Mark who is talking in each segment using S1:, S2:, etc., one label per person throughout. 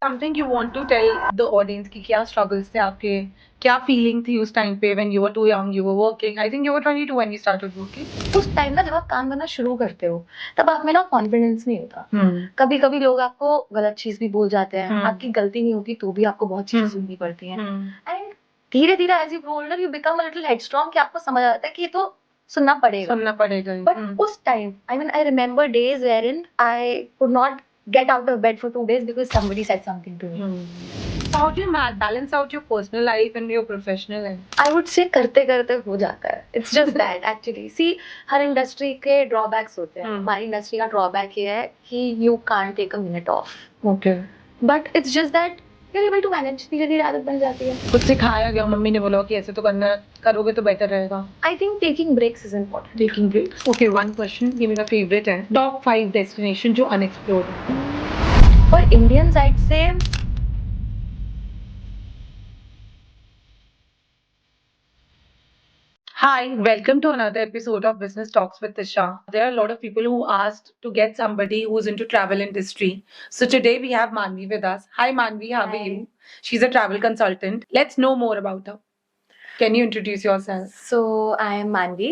S1: Something you want to tell the audience कि क्या struggles थे आपके, क्या फीलिंग थी उस टाइम पे when you were too young, you were working? I think you were 22 when you started working.
S2: उस टाइम ना जब आप काम करना शुरू करते हो तब आप में ना कॉन्फिडेंस नहीं होता। कभी कभी लोग आपको गलत चीज भी बोल जाते हैं, आपकी गलती नहीं होती तो भी आपको बहुत चीजें सुननी पड़ती हैं। एंड धीरे धीरे as you grow older you become a little headstrong कि आपको समझ आता है कि ये तो सुनना पड़ेगा। बट उस time I remember days wherein I could not get out of bed for 2 days because somebody said something to me.
S1: How do you balance out your personal life and your professional life?
S2: I would say करते करते हो जाता है. It's just that actually. See, her industry के drawbacks होते हैं. हमारी industry का drawback ये है कि you can't take a minute off.
S1: Okay.
S2: But it's just that you're able to manage. धीरे धीरे आदत बन जाती है.
S1: कुछ सिखाया गया, मम्मी ने बोला कि ऐसे तो करना, करोगे तो बेटर रहेगा.
S2: I think taking breaks is important.
S1: Taking breaks. Okay, one question. ये मेरा favorite है. Top 5 destination जो unexplored है.
S2: For Indians, I'd say
S1: Hi, welcome to another episode of Business Talks with Tisha. There are a lot of people who asked to get somebody who's into travel industry. So today we have Manvi with us. Hi Manvi, how are you? She's a travel consultant. Let's know more about her. Can you introduce yourself?
S2: So I am Manvi.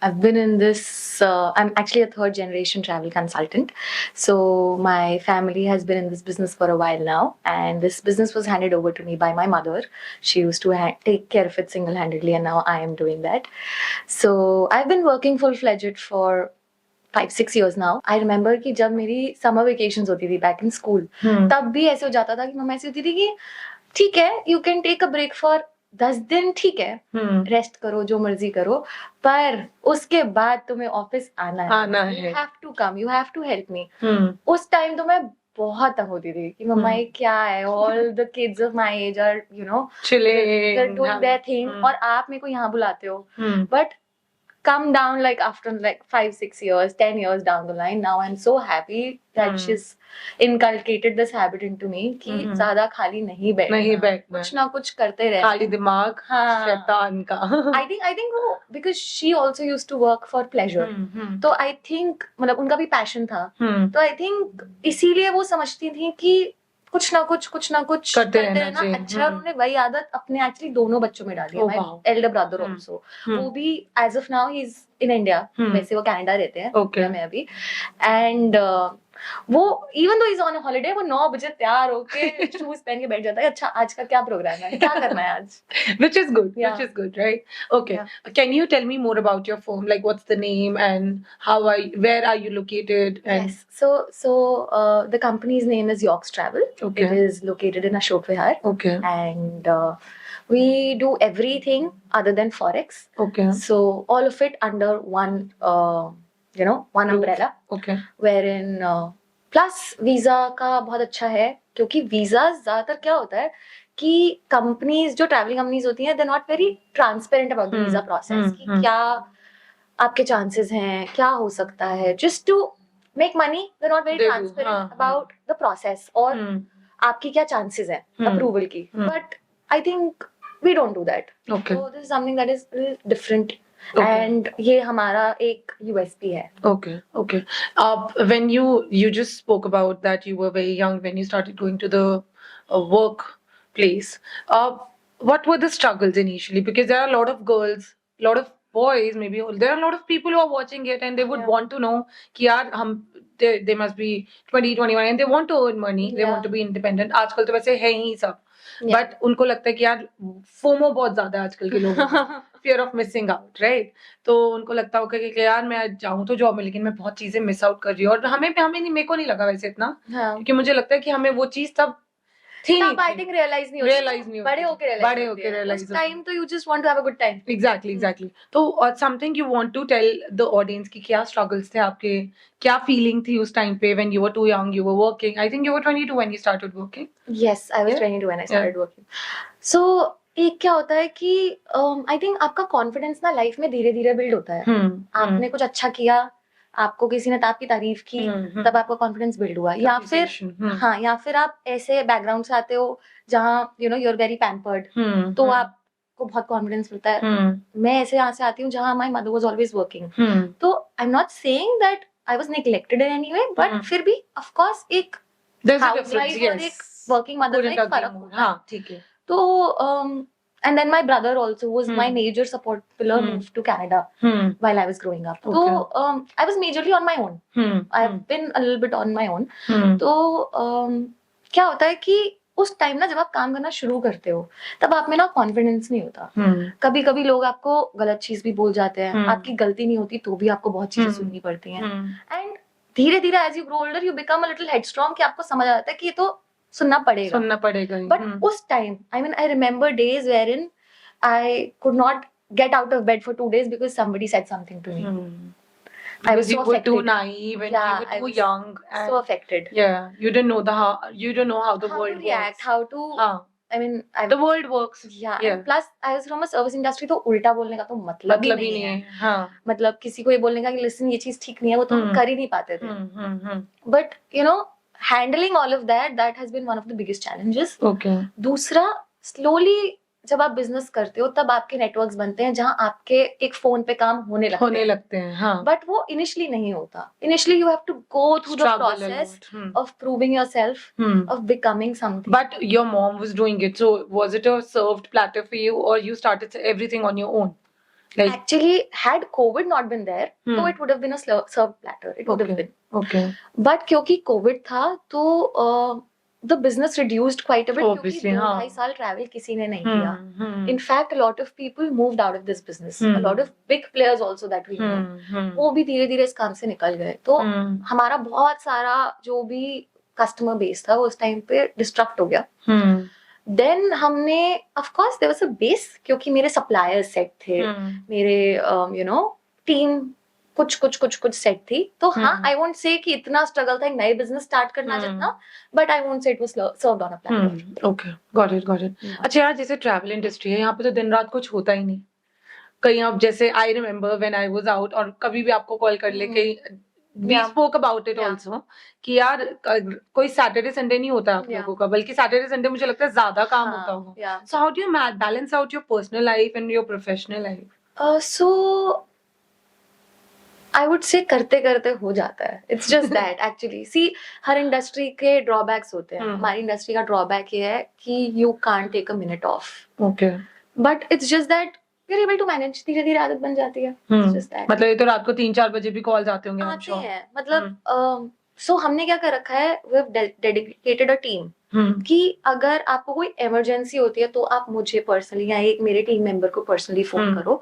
S2: I've been in this, I'm actually a third generation travel consultant. So my family has been in this business for a while now. And this business was handed over to me by my mother. She used to take care of it single-handedly and now I am doing that. So I've been working full-fledged for 5-6 years now. I remember कि जब मेरी summer vacations होती थी back in school, तब भी ऐसे हो जाता था कि मम्मा ऐसी होती थी कि ठीक है you can take a break for 10 दिन, ठीक है रेस्ट करो जो मर्जी करो, पर उसके बाद तुम्हें ऑफिस आना है. You have to come, you have to help me. उस टाइम तो मैं बहुत तंग होती थी कि मम्मा ये क्या है, all the kids of my age are you know
S1: Chilling.
S2: Doing their thing और आप मेरे को यहाँ बुलाते हो. But come down like after like 5-6 years, 10 years down the line, now I'm so happy that she's inculcated this habit into me कि ज़्यादा खाली नहीं बैठना, कुछ ना कुछ करते रहना,
S1: खाली दिमाग शैतान का.
S2: I think वो because she also used to work for pleasure. तो I think मतलब उनका भी passion था. तो I think इसीलिए वो समझती थी कि कुछ ना कुछ करते रहना अच्छा. उन्होंने वही आदत अपने एक्चुअली दोनों बच्चों में डाली है. माय एल्डर ब्रदर आल्सो, वो भी as of now he is in India. वैसे वो कनाडा रहते हैं में अभी. एंड वो even though is on holiday, वो 9 बजे तैयार होके शूज पहन के बैठ जाता है. अच्छा आज का क्या प्रोग्राम है, क्या करना है आज.
S1: which is good, right? Okay. Can you tell me more about your firm, like what's the name and where are you located?
S2: Yes, so the company's name is Yorks Travel.
S1: Okay.
S2: It is located in Ashok Vihar.
S1: Okay.
S2: And we do everything other than forex.
S1: Okay.
S2: So all of it under one one umbrella.
S1: Okay.
S2: Wherein plus visa का बहुत अच्छा है, क्योंकि visa ज्यादातर क्या होता है कि कंपनीज जो ट्रैवलिंग कंपनीज होती हैं, they not very transparent about the visa process कि क्या आपके चांसेस हैं, क्या हो सकता है. Just to make money, they not very transparent about the process और आपकी क्या चांसेस हैं अप्रूवल की. But I think we don't do that. So this is something that is different. And ये हमारा एक USP है.
S1: Okay. When you just spoke about that you were very young when you started going to the workplace. What were the struggles initially? Because there are a lot of girls, a lot of boys, maybe there are a lot of people who are watching it and they would want to know कि यार हम they must be 20-21 and they want to earn money. They want to be independent. आजकल तो वैसे है ही सब. But उनको लगता है कि यार फोमो बहुत ज्यादा है आजकल के लोगों को. Fear of missing out, right? तो उनको लगता होगा कि यार मैं जाऊं तो जॉब में, लेकिन मैं बहुत चीजें मिस आउट कर रही हूँ. और हमें नहीं, मेरे को नहीं लगा वैसे इतना, क्योंकि मुझे लगता है कि हमें वो चीज तब
S2: I think realize नहीं होती. बड़े होके realize. Uस time तो you just want to have a good time.
S1: Exactly. तो something you want to tell the audience कि क्या struggles थे आपके, क्या feeling थी उस time पे when you were too young, you were working. I think you were 22 when you started working.
S2: Yes, I was 22 when I started working. So एक क्या होता है कि I think आपका confidence ना life में धीरे धीरे build होता है. आपने कुछ अच्छा किया, आपको किसी ने आपकी तारीफ की, तब आपका कॉन्फिडेंस बिल्ड हुआ. या फिर आप ऐसे बैकग्राउंड से आते हो जहाँ यू आर वेरी पैम्पर्ड, तो आपको बहुत कॉन्फिडेंस मिलता है. मैं ऐसे यहाँ से आती हूँ जहाँ my mother was always working. तो I am not saying that I was neglected in any way, but फिर भी ऑफ कोर्स एक
S1: There's a
S2: हाउसवाइफ
S1: difference,
S2: और एक
S1: yes.
S2: वर्किंग मदर में
S1: Couldn't
S2: एक
S1: agree
S2: फर्क
S1: more.
S2: होता है.
S1: हाँ, ठीक है.
S2: तो and then my brother also was my
S1: Hmm.
S2: major support pillar,
S1: Hmm.
S2: moved to Canada
S1: Hmm.
S2: while I was growing up.
S1: Okay.
S2: So I was majorly on my own.
S1: Hmm.
S2: I've been a little bit on my own.
S1: Hmm.
S2: तो क्या होता है कि उस time ना जब आप काम करना शुरू करते हो तब आप में ना कॉन्फिडेंस नहीं होता.
S1: Hmm.
S2: कभी कभी लोग आपको गलत चीज भी बोल जाते हैं.
S1: Hmm.
S2: आपकी गलती नहीं होती तो भी आपको बहुत चीजें
S1: Hmm.
S2: सुननी पड़ती हैं.
S1: Hmm.
S2: एंड धीरे धीरे as you grow older you become a little headstrong कि आपको समझ आता है कि ये तो सुनना पड़ेगा.
S1: सुनना पड़ेगा ही.
S2: बट उस time I mean I remember days where in I could not get out of bed for 2 days because somebody said something to me.
S1: Hmm.
S2: I was
S1: Because you
S2: so
S1: were too
S2: affected.
S1: naive and
S2: Yeah,
S1: you were
S2: I
S1: too
S2: was
S1: young and
S2: So affected.
S1: yeah, you didn't know you don't know how the
S2: How
S1: world
S2: to react,
S1: works.
S2: how to.
S1: हाँ,
S2: I mean,
S1: the world works.
S2: yeah.
S1: Yeah.
S2: And plus, I was from a service industry, तो उल्टा बोलने का तो मतलब ही नहीं है.
S1: हाँ.
S2: मतलब किसी को ये बोलने का कि listen ये चीज ठीक नहीं है वो तो हम कर ही नहीं पाते थे. But you know, handling all of that has been one of the biggest challenges.
S1: Okay.
S2: दूसरा, slowly जब आप बिजनेस करते हो तब आपके नेटवर्क्स बनते हैं जहां आपके एक फोन पे काम होने लगते हैं.
S1: हाँ.
S2: बट वो इनिशियली नहीं होता. Initially you have to go through the
S1: Struggle a
S2: process
S1: lot.
S2: of proving yourself,
S1: Hmm.
S2: of becoming something.
S1: But your mom was doing it, so was it a served platter for you, or you started everything on your own? Like,
S2: Actually, had COVID not been there,
S1: Hmm.
S2: so it would have been a served platter. It would have
S1: okay.
S2: been.
S1: Okay.
S2: But क्योंकि COVID था तो the business reduced quite a bit.
S1: Obviously,
S2: क्योंकि
S1: हाँ.
S2: 2-2.5 साल travel किसी ने नहीं
S1: Hmm.
S2: किया.
S1: Hmm.
S2: In fact, a lot of people moved out of this business.
S1: Hmm.
S2: A lot of big players also that we know.
S1: Hmm.
S2: वो भी धीरे धीरे इस काम से निकल गए. तो
S1: Hmm.
S2: हमारा बहुत सारा जो भी कस्टमर बेस था वो उस टाइम पे डिस्ट्रक्ट हो गया.
S1: Hmm.
S2: देन हमने of course there was a base क्योंकि मेरे सप्लायर्स सेट थे.
S1: Hmm.
S2: मेरे यू नो टीम कुछ सेट थी. तो हाँ, आई वोंट से कि इतना स्ट्रगल था एक नए बिजनेस स्टार्ट करना जितना. But I won't say it was served on a platter.
S1: Okay, got it. अच्छा यार, जैसे ट्रैवल इंडस्ट्री है यहाँ पे तो दिन रात कुछ होता ही नहीं. कहीं आप जैसे I remember when I was out, और कभी भी आपको कॉल कर ले कहीं, we spoke about it also कि यार कोई सैटरडे संडे नहीं होता आप लोगों का, बल्कि सैटरडे संडे मुझे लगता है ज्यादा काम होता होगा. So how do you balance out your personal life and your professional life?
S2: So I would say करते करते हो जाता है. It's just that actually see हर इंडस्ट्री के ड्रॉबैक्स होते हैं. हमारी इंडस्ट्री का ड्रॉबैक ये है कि you can't take a minute off.
S1: Okay.
S2: But it's just that we are able to manage. धीरे धीरे आदत बन जाती है. It's just that.
S1: मतलब ये तो रात को 3-4 बजे भी कॉल्स आते होंगे.
S2: आते हैं. मतलब सो हमने क्या कर रखा है, we have dedicated a team कि अगर आपको कोई इमरजेंसी होती है तो आप मुझे पर्सनली या एक मेरे टीम मेंबर को पर्सनली फोन करो.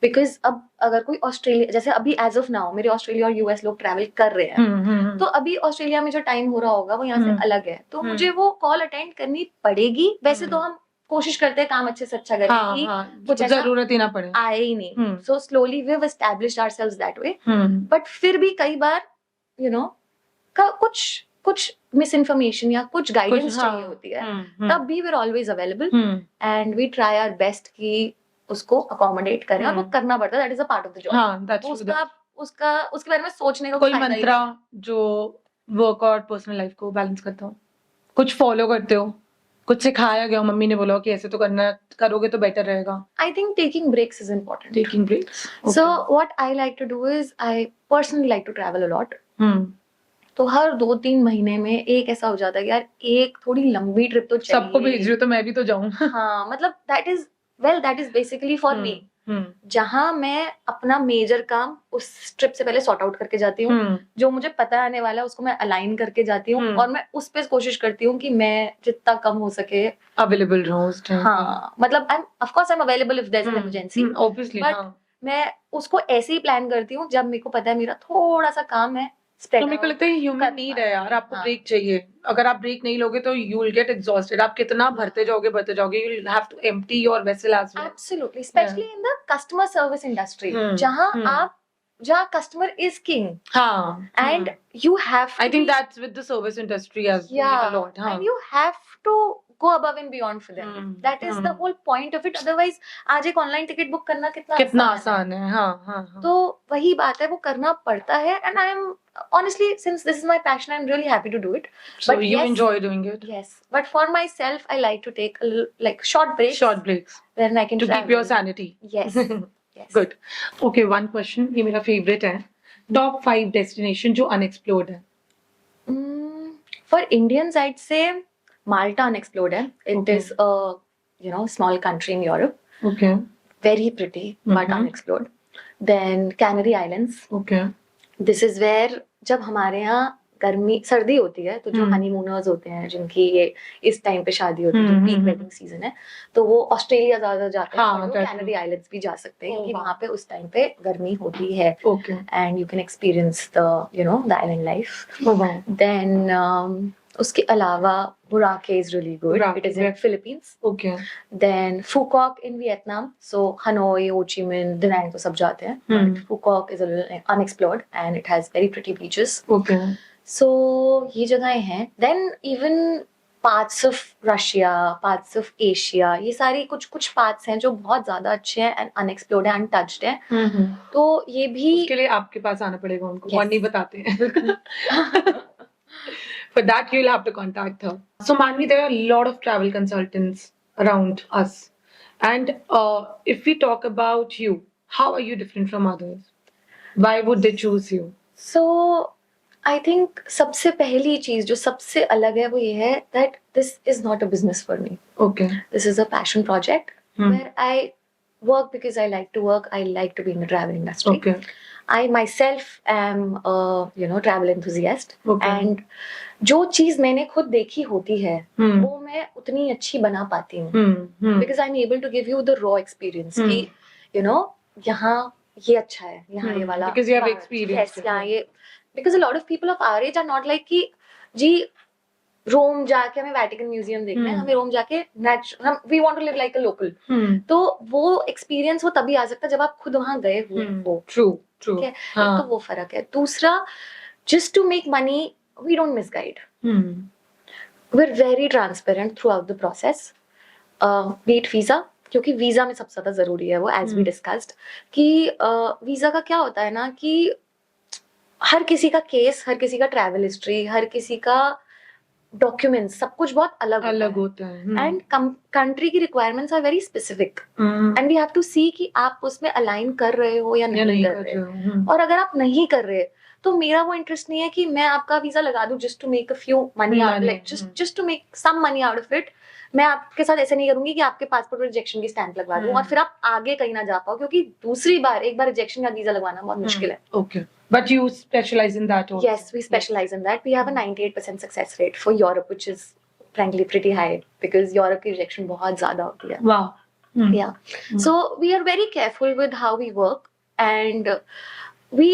S2: बिकॉज अब अगर कोई ऑस्ट्रेलिया, जैसे अभी एज ऑफ नाउ मेरे ऑस्ट्रेलिया और यूएस लोग ट्रैवल कर रहे हैं, तो अभी ऑस्ट्रेलिया में जो टाइम हो रहा होगा वो यहाँ से अलग है. तो मुझे वो कॉल अटेंड करनी पड़ेगी. वैसे तो हम कोशिश करते हैं काम अच्छे से अच्छा करें कि कुछ
S1: जरूरत ही ना पड़े,
S2: आए ही नहीं. So slowly we have established ourselves that way. But फिर भी कई बार यू नो कुछ मिस इन्फॉर्मेशन या कुछ गाइडेंस चाहिए होती है, तब भी we are always available and we try our best कि उसको अकोमोडेट करें. और वो करना पड़ता है. That is a part of the job. उसके बारे में सोचने का
S1: कोई मंत्रा जो वर्क और पर्सनल लाइफ को बैलेंस करता हो, कुछ फॉलो करते हो, कुछ सिखाया गया हो, मम्मी ने बोला कि ऐसे तो करना, करोगे तो बेटर रहेगा?
S2: I think taking breaks is important.
S1: Taking breaks.
S2: So what I like to do is I personally like to travel a lot. तो हर 2-3 महीने में एक ऐसा हो जाता है कि यार एक थोड़ी लंबी ट्रिप तो चाहिए.
S1: सबको भेज रही हो तो मैं भी तो जाऊं.
S2: हाँ, मतलब that is basically for me. जहां मैं अपना मेजर काम उस ट्रिप से पहले सॉर्ट आउट करके जाती हूँ. जो मुझे पता आने वाला है उसको मैं अलाइन करके जाती हूँ. और मैं उस पे कोशिश करती हूँ कि मैं जितना कम हो सके
S1: अवेलेबल रहूं उस टाइम.
S2: हाँ, मतलब of course I am available if there is an emergency.
S1: Obviously.
S2: But मैं उसको ऐसे ही प्लान करती हूँ जब मेरे को पता है मेरा थोड़ा सा काम है.
S1: तो मेरे को लगता है ह्यूमन नीड है यार, आपको ब्रेक चाहिए. अगर आप ब्रेक नहीं लोगे तो यू विल गेट एग्जॉस्टेड. आप कितना भरते जाओगे you will have to empty your vessel as well.
S2: Absolutely, especially in the customer service industry जहाँ कस्टमर इज किंग.
S1: हाँ,
S2: and you have
S1: I think that's with the service industry as
S2: a
S1: lot. हाँ,
S2: and you have to go above and beyond for them. That is the whole point of it. Otherwise आज एक online ticket book करना कितना
S1: आसान है. हाँ.
S2: तो वही बात है, वो करना पड़ता है. And I am honestly, since this is my passion, I'm really happy to do it.
S1: So you enjoy doing it?
S2: Yes, but for myself I like to take a little, like short breaks where I can
S1: to keep your sanity.
S2: Yes. Yes.
S1: Good. Okay, one question, ये मेरा favorite है. Top 5 destination जो unexplored है.
S2: For Indians, I'd say Malta unexplored है. It
S1: Okay.
S2: is a small country in Europe,
S1: Okay.
S2: very pretty but
S1: Mhm.
S2: unexplored. Then Canary Islands.
S1: Okay.
S2: This is where जब हमारे यहाँ सर्दी होती है तो जो हनीमूनर्स होते हैं जिनकी ये इस टाइम पे शादी होती है जो पीक वेडिंग सीजन है तो वो ऑस्ट्रेलिया ज्यादा जाते हैं
S1: हाँ,
S2: और वो
S1: that's
S2: कैनरी आइलैंड्स भी जा सकते हैं
S1: Oh,
S2: क्योंकि
S1: wow.
S2: वहाँ पे उस टाइम पे गर्मी होती है
S1: Okay.
S2: And you can experience the island life.
S1: Oh, wow.
S2: Then उसके अलावा Boracay is really good.
S1: Boracay,
S2: It is in
S1: where-
S2: Philippines.
S1: Okay.
S2: Then Phuoc in Vietnam. So Hanoi, Ho Chi Minh, Da Nang तो सब जाते हैं. But Phuoc is a little unexplored and it has very pretty beaches.
S1: Okay.
S2: So ये जगहें हैं. Then even parts of Russia, parts of Asia, ये सारी कुछ parts हैं जो बहुत ज़्यादा अच्छे हैं and unexplored हैं, untouched हैं. तो ये भी
S1: उसके लिए आपके पास आना पड़ेगा उनको.
S2: Yes.
S1: और नहीं बताते हैं. For that, you'll have to contact her. So, Manvi, there are a lot of travel consultants around us. And if we talk about you, how are you different from others? Why would they choose you?
S2: So I think सबसे पहली चीज जो सबसे अलग है वो ये है that this is not a business for me.
S1: Okay.
S2: This is a passion project where I work because I like to work. I like to be in the travel industry.
S1: Okay.
S2: I myself am a travel enthusiast.
S1: Okay.
S2: And जो चीज मैंने खुद देखी होती है वो मैं उतनी अच्छी बना पाती हूँ because I'm able to give you the raw experience कि यहाँ ये अच्छा है यहाँ ये वाला
S1: Because you have experienced
S2: yes यहाँ ये because a lot of people of our age are not like कि जी रोम जाके हमें वैटिकन म्यूजियम देखना है हमें रोम जाके we want to live like a local तो वो एक्सपीरियंस वो तभी आ सकता है जब आप खुद वहां गए हुए हो.
S1: True.
S2: ठीक है एक तो वो फर्क है. दूसरा just to make money we don't misguide. We're very transparent throughout the process. Be it visa क्योंकि वीजा में सबसे ज्यादा जरूरी है वो एज वी डिस्कस्ड कि वीजा का क्या होता है ना कि हर किसी का केस हर किसी का ट्रैवल हिस्ट्री हर किसी का डॉक्यूमेंट्स सब कुछ बहुत अलग
S1: होता है
S2: एंड कंट्री की requirements are very specific and we have to see कि आप उसमें अलाइन कर रहे हो या नहीं कर रहे हो. और अगर आप नहीं कर रहे तो मेरा वो इंटरेस्ट नहीं है कि मैं आपका वीजा लगा दूं just to make a few money out like just to make some money out of it. मैं आपके साथ ऐसे नहीं करूंगी कि आपके पासपोर्ट पर रिजेक्शन की स्टैंप लगवा दूं और फिर आप आगे कहीं ना जा पाओ क्योंकि एक बार रिजेक्शन का वीजा लगवाना बहुत मुश्किल है.
S1: Okay. But you specialize in that also?
S2: Yes, we specialize in that. We have a 98% success rate for Europe, which is frankly pretty high because Europe की rejection बहुत ज़्यादा होती है.
S1: Wow.
S2: Yeah. So we are very careful with how we work, and we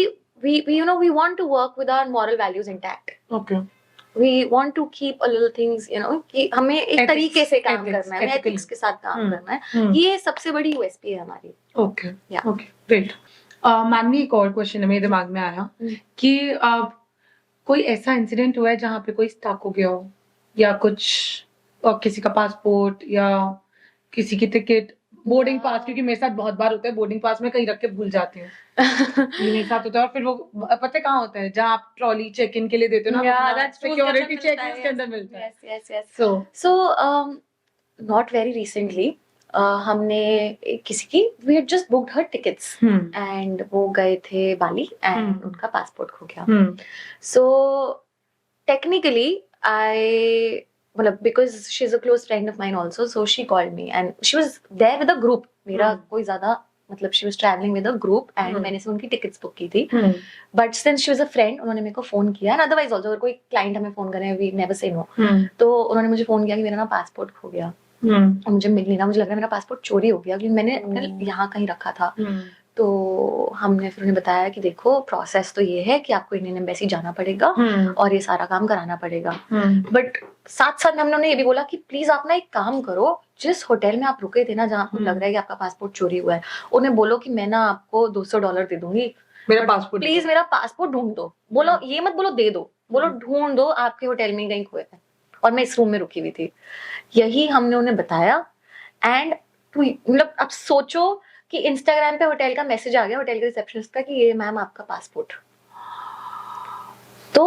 S2: want to work with our moral values intact.
S1: Okay.
S2: We want to keep a little things, कि हमें एक तरीके से काम करना है, ethics के साथ काम करना है. ये सबसे बड़ी USP है हमारी.
S1: Okay.
S2: Yeah.
S1: Okay. Great. मानवी एक और क्वेश्चन है मेरे दिमाग में आया कि कोई ऐसा इंसिडेंट हुआ है जहाँ पे कोई स्टक हो गया हो या कुछ किसी का पासपोर्ट या किसी की टिकट बोर्डिंग पास क्योंकि मेरे साथ बहुत बार होता है बोर्डिंग पास में कहीं रख के भूल जाती हूँ. मेरे साथ होता है और फिर वो पता है कहाँ होता है जहाँ आप ट्रॉली चेक इन के लिए देते हो ना सिक्योरिटी चेक के अंदर मिलता है.
S2: Yes. So not very recently हमने किसी की we had just booked her tickets and वो गए थे बाली and उनका पासपोर्ट खो गया. So technically I because she's a close friend of mine also, so she called me and she was there with a group. मेरा कोई ज्यादा she was traveling with a group and मैंने से उनकी tickets book की थी. But since she was a friend, उन्होंने मेरे को phone किया and otherwise also अगर कोई client हमें phone करे we never say no. तो उन्होंने मुझे phone किया कि मेरा ना पासपोर्ट खो गया और मुझे मिल नहीं रहा. मुझे लग रहा है मेरा पासपोर्ट चोरी हो गया क्योंकि मैंने यहाँ कहीं रखा था. तो हमने फिर उन्हें बताया कि देखो प्रोसेस तो ये है कि आपको इंडियन एम्बेसी जाना पड़ेगा और ये सारा काम कराना पड़ेगा. बट साथ साथ में हमने उन्हें ये भी बोला कि प्लीज आप ना एक काम करो जिस होटल में आप रुके थे ना जहाँ आपको लग रहा है कि आपका पासपोर्ट चोरी हुआ है उन्हें बोलो कि मैं ना आपको $200 दे दूंगी
S1: मेरा पासपोर्ट
S2: प्लीज मेरा पासपोर्ट ढूंढ दो. बोलो ये मत बोलो दे दो, बोलो ढूंढ दो आपके होटल में कहीं खोए है और मैं इस रूम में रुकी हुई थी. यही हमने उन्हें बताया एंड आप सोचो कि इंस्टाग्राम पे होटल का मैसेज आ गया होटल के रिसेप्शनिस्ट का कि ये मैम आपका पासपोर्ट. तो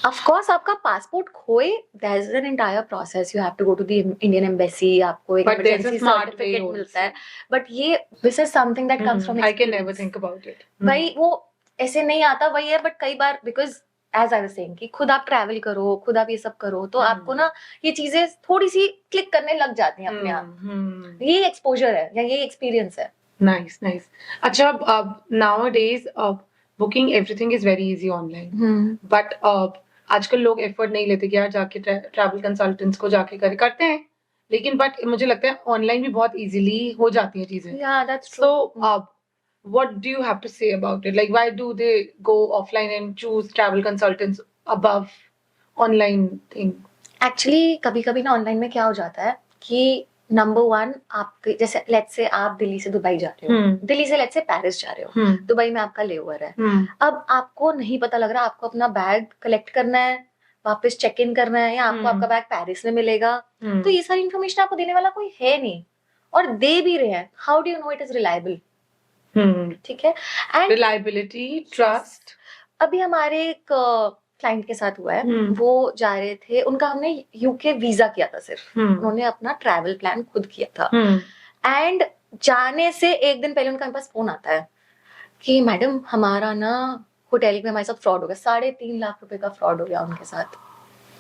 S2: ऑफ कोर्स आपका पासपोर्ट खोए there is an entire process. You have to go to the Indian embassy, आपको एक इमरजेंसी सर्टिफिकेट मिलता है. बट ये this is something that comes from
S1: I can never think about it.
S2: भाई वो ऐसे नहीं आता वही है. बट कई बार because as I was saying कि खुद आप ट्रैवल करो, खुद आप ये सब करो, तो आपको ना ये चीजें थोड़ी सी क्लिक करने लग जाती हैं अपने आप। ये एक्सपोजर है या ये एक्सपीरियंस है।
S1: Nice nice. अच्छा, अब nowadays booking everything is very easy online, but आजकल लोग एफर्ट नहीं लेते कि यार जाके ट्रैवल कंसल्टेंट्स को जाके करते हैं, लेकिन बट मुझे लगता है ऑनलाइन भी बहुत इजीली हो जाती हैं चीजें।
S2: या that's true.
S1: So, what do you have to say about it? Like, why do they go offline and choose travel consultants above online thing?
S2: Actually कभी कभी ना ऑनलाइन में क्या हो जाता है कि नंबर 1, आपके जैसे लेट्स से आप दिल्ली से दुबई जा रहे हो, दिल्ली से लेट्स से पेरिस जा रहे हो, दुबई में आपका लेओवर है, अब आपको नहीं पता लग रहा आपको अपना बैग कलेक्ट करना है, वापस चेक इन करना है, या आपको आपका बैग पेरिस में मिलेगा, तो ये सारी इन्फॉर्मेशन आपको देने वाला कोई है नहीं, और दे भी रहे हैं, how do you know it is reliable? ठीक है, एंड
S1: रिलायबिलिटी, ट्रस्ट।
S2: अभी हमारे एक क्लाइंट के साथ हुआ है, वो जा रहे थे, उनका हमने यूके वीजा किया था, सिर्फ उन्होंने अपना ट्रैवल प्लान खुद किया था, एंड जाने से एक दिन पहले उनका पास फोन आता है कि मैडम हमारा ना होटल में हमारे साथ फ्रॉड हो गया, 3.5 लाख रुपए का फ्रॉड हो गया उनके साथ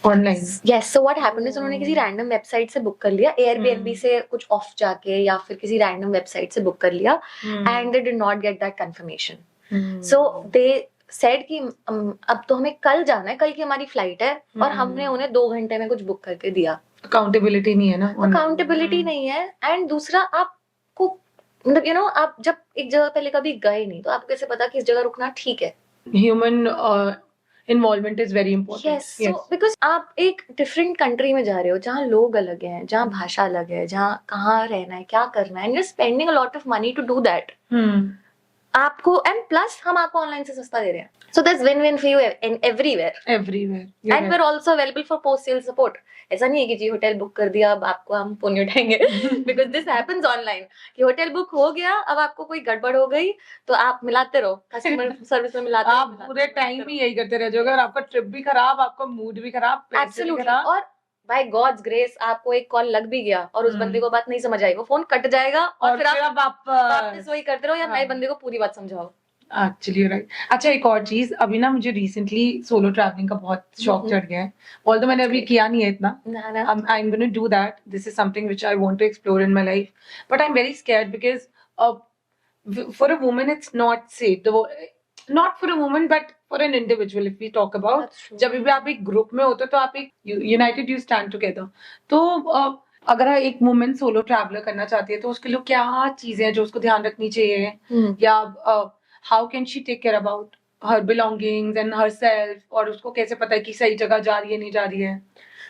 S1: online.
S2: Yes, so what happened is उन्होंने किसी रैंडम वेबसाइट से बुक कर लिया, एयरबीएनबी से कुछ ऑफ जाके या फिर किसी रैंडम वेबसाइट से बुक कर लिया, and they did not get that confirmation. So they said कि अब तो हमें कल जाना है, कल की हमारी फ्लाइट है, और हमने उन्हें 2 घंटे में कुछ बुक करके दिया।
S1: अकाउंटेबिलिटी नहीं है ना,
S2: अकाउंटेबिलिटी नहीं है, एंड दूसरा आपको मतलब यू नो आप जब एक जगह पहले कभी गए नहीं, तो आपको कैसे पता कि इस जगह रुकना ठीक है?
S1: Human involvement is very important.
S2: Yes, so because आप एक डिफरेंट कंट्री में जा रहे हो, जहाँ लोग अलग हैं, जहाँ भाषा अलग है, जहाँ कहाँ रहना है, क्या करना है, and you are spending a lot of money to do that. आपको एंड प्लस हम आपको ऑनलाइन से सस्ता दे रहे हैं, so that's win win for you in everywhere, and we are also available for post sale support. ऐसा नहीं है कि जी होटल बुक कर दिया अब आपको हम फोन नहीं उठाएंगे, बिकॉज दिस हैपेंस ऑनलाइन कि होटल बुक हो गया, अब आपको कोई गड़बड़ हो गई तो आप मिलाते रहो, कस्टमर सर्विस में मिलाते रहो,
S1: आप पूरे टाइम ही यही करते रह जाओगे, और आपका ट्रिप भी खराब, आपका मूड भी खराब, पैसे भी खराब,
S2: और बाय गॉड्स ग्रेस आपको एक कॉल लग भी गया और उस बंदे को बात नहीं समझ आई, वो फोन कट जाएगा, और फिर आप वापस वही करते रहो, या नए बंदे को पूरी बात समझाओ।
S1: Actually right. अच्छा, एक और चीज, अभी ना मुझे रिसेंटली सोलो ट्रैवलिंग का बहुत शौक चढ़ गया है, ऑल्दो मैंने अभी किया नहीं है इतना। I am gonna do that, this is something which I want to explore in my life, but I am very scared because for a woman it's not safe, not for a woman but for an individual, if we talk about, जब भी आप एक group में होते हो तो आप एक यूनाइटेड, यू स्टैंड टुगेदर, तो अगर एक वुमेन सोलो ट्रैवलर करना चाहती है तो उसके लिए क्या चीजें हैं जो उसको ध्यान रखनी चाहिए, या how can she take care about her belongings and herself, और उसको कैसे पता है कि सही जगह जा रही है नहीं जा रही है?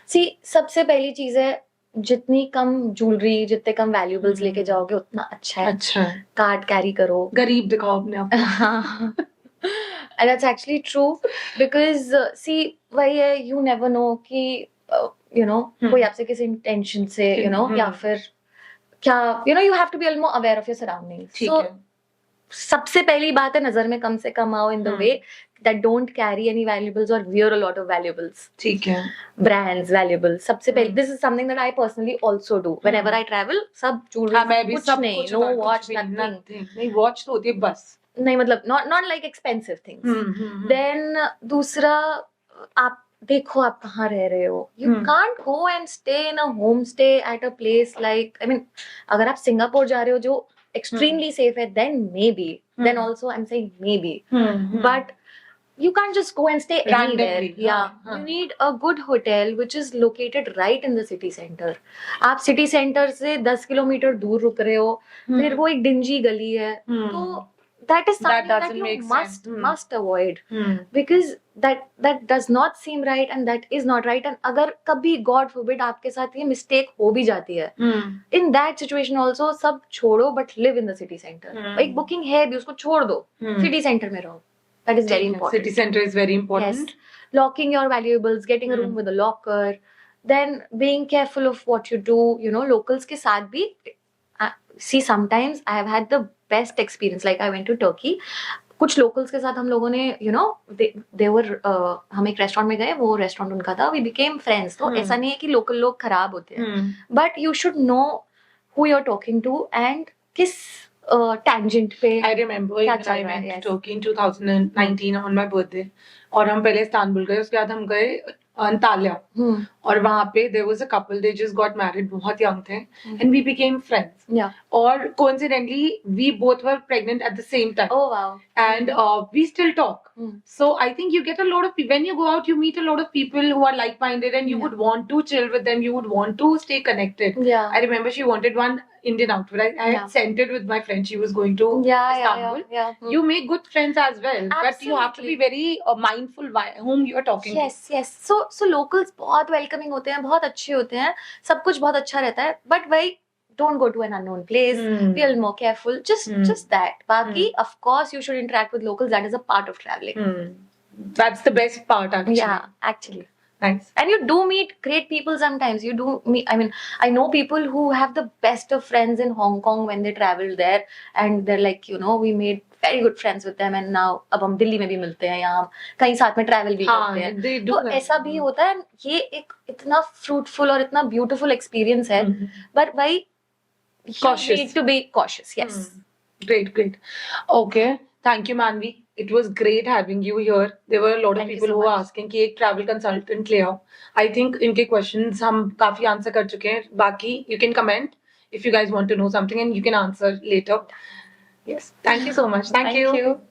S2: सी, सबसे पहली चीज है, जितनी कम ज्वेलरी, जितने कम वैल्यूएबल्स लेके जाओगे उतना अच्छा है।
S1: अच्छा,
S2: कार्ड कैरी करो,
S1: गरीब दिखाओ अपने आप को।
S2: and that's actually true because see वही है, you never know कि you know कोई आपसे किसी इंटेंशन से you know या फिर क्या, you know you have to be a little more aware of your surroundings.
S1: ठीक
S2: so
S1: है।
S2: सबसे पहली बात है, नजर में कम से कम आओ in the way that don't carry any valuables or wear a lot of valuables.
S1: ठीक है।
S2: Brands, valuables, सबसे पहले, this is something that I personally also do whenever I travel, सब jewelry, कुछ नहीं, no watch, nothing.
S1: नहीं, watch तो होती है बस,
S2: नहीं मतलब not like expensive things. Then दूसरा, आप देखो आप कहाँ रह रहे हो, you can't go and stay in a homestay at a place like, I mean, अगर आप सिंगापुर जा रहे हो जो extremely safe है, then maybe, then also I'm saying maybe, but you can't just go and stay anywhere. You need a good hotel which is located right in the city center. आप city center से 10 kilometre दूर रुक रहे हो, फिर वो एक dingy गली है, तो that is something that you must avoid, because that does not seem right and that is not right. And अगर कभी God forbid आपके साथ ये mistake हो भी जाती है, in that situation also सब छोड़ो, but live in the city center. एक booking है भी, उसको छोड़ दो, city center में रहो. That is very important.
S1: City center is very important.
S2: Yes. Locking your valuables, getting a room with a locker, then being careful of what you do, you know, locals के साथ भी. See, sometimes I have had the best experience. Like I went to Turkey. कुछ locals के साथ हम लोगों ने, you know, they were, हम एक restaurant में गए, वो restaurant उनका था, we became friends. तो ऐसा नहीं है कि local लोग खराब होते हैं, but you should know who you're talking to and किस tangent पे
S1: I remember
S2: क्या
S1: even
S2: चल
S1: I
S2: रहा है?
S1: went to
S2: Yes.
S1: Turkey in 2019 on my birthday. और हम पहले इस्तांबुल गए, उसके बाद हम गए अंताल्या.
S2: Hmm.
S1: और वहाँ पे there was a couple, they just got married, बहुत young थे,
S2: Hmm.
S1: and we became friends.
S2: Yeah.
S1: और coincidentally, we both were pregnant at the same time.
S2: Oh wow.
S1: And we still talk.
S2: Hmm.
S1: So I think you get a lot of people, when you go out, you meet a lot of people who are like-minded, and you
S2: Yeah.
S1: would want to chill with them, you would want to stay connected.
S2: Yeah.
S1: I remember she wanted one Indian outfit. I
S2: Yeah.
S1: had sent it with my friend. She was going to
S2: Yeah,
S1: Istanbul.
S2: yeah. Hmm.
S1: You make good friends as well, but you have to be
S2: Absolutely.
S1: very mindful whom you are talking to.
S2: Yes. So locals बहुत welcoming होते हैं, बहुत अच्छे होते हैं, सब कुछ बहुत अच्छा रहता है. But भाई, don't go to an unknown place.
S1: Hmm.
S2: Be a little more careful. Just that. बाकी, of course, you should interact with locals. That is a part of traveling.
S1: That's the best part, actually.
S2: Yeah, actually.
S1: Nice.
S2: And you do meet great people sometimes. You do meet, I mean, I know people who have the best of friends in Hong Kong when they travel there, and they're like, you know, we made very good friends with them, and now अब हम दिल्ली में भी मिलते हैं, या हम कहीं साथ में travel भी करते हैं.
S1: they do
S2: तो
S1: that.
S2: ऐसा भी होता है. ये एक इतना fruitful और इतना beautiful experience है. But भाई, you
S1: Cautious.
S2: need to be cautious. Yes.
S1: Great. Okay. Thank you, Manvi. It was great having you here. There were a lot of
S2: Thank you
S1: people
S2: so
S1: who were
S2: much.
S1: asking कि एक travel consultant ले आओ. I think इनके questions हम काफी answer कर चुके हैं. बाकी you can comment if you guys want to know something, and you can answer later. Yes. Thank you so much. Thank you.